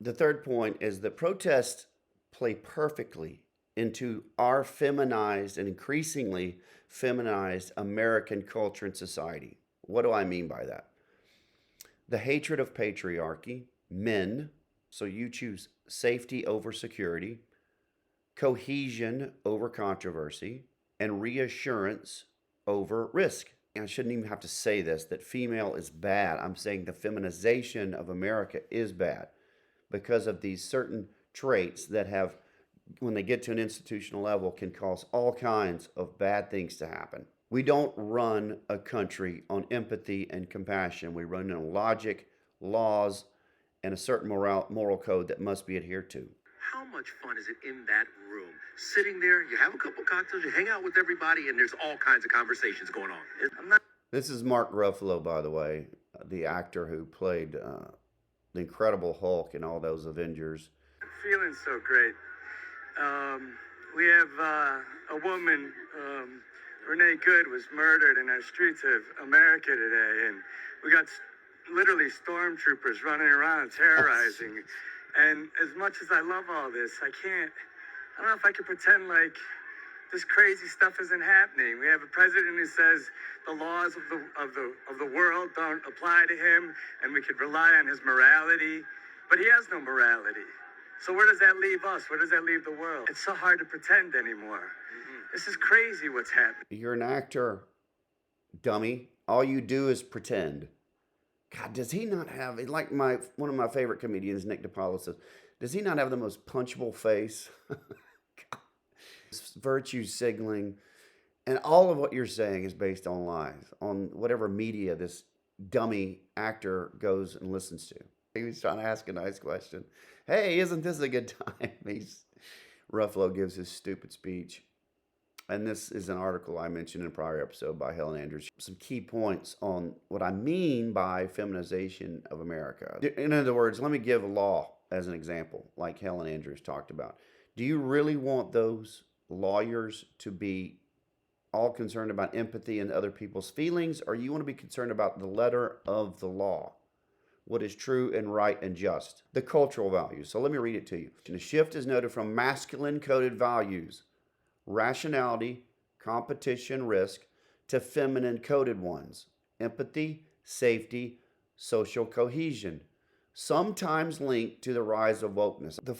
The third point is that protests play perfectly into our feminized and increasingly feminized American culture and society. What do I mean by that? The hatred of patriarchy, men, so you choose safety over security, cohesion over controversy, and reassurance over risk. And I shouldn't even have to say this that female is bad. I'm saying the feminization of America is bad because of these certain traits that have, when they get to an institutional level, can cause all kinds of bad things to happen. We don't run a country on empathy and compassion. We run on logic, laws, and a certain moral code that must be adhered to. How much fun is it in that room? Sitting there, you have a couple cocktails, you hang out with everybody, and there's all kinds of conversations going on. I'm not. This is Mark Ruffalo, by the way, the actor who played the Incredible Hulk in all those Avengers. Feeling so great. We have a woman, Renee Good, was murdered in our streets of America today, and we got literally stormtroopers running around terrorizing. And as much as I love all this, I don't know if I can pretend like this crazy stuff isn't happening. We have a president who says the laws of the world don't apply to him, and we could rely on his morality, but he has no morality. So where does that leave us? Where does that leave the world? It's so hard to pretend anymore. This is crazy what's happening. You're an actor, dummy. All you do is pretend. God, does he not have, like one of my favorite comedians, Nick DiPaolo, says, does he not have the most punchable face? Virtue signaling, and all of what you're saying is based on lies, on whatever media this dummy actor goes and listens to. He was trying to ask a nice question. Hey, isn't this a good time? Ruffalo gives his stupid speech. And this is an article I mentioned in a prior episode by Helen Andrews. Some key points on what I mean by feminization of America. In other words, let me give law as an example, like Helen Andrews talked about. Do you really want those lawyers to be all concerned about empathy and other people's feelings, or you want to be concerned about the letter of the law? What is true and right and just? The cultural values. So let me read it to you. A shift is noted from masculine coded values, rationality, competition, risk, to feminine coded ones, empathy, safety, social cohesion, sometimes linked to the rise of wokeness. The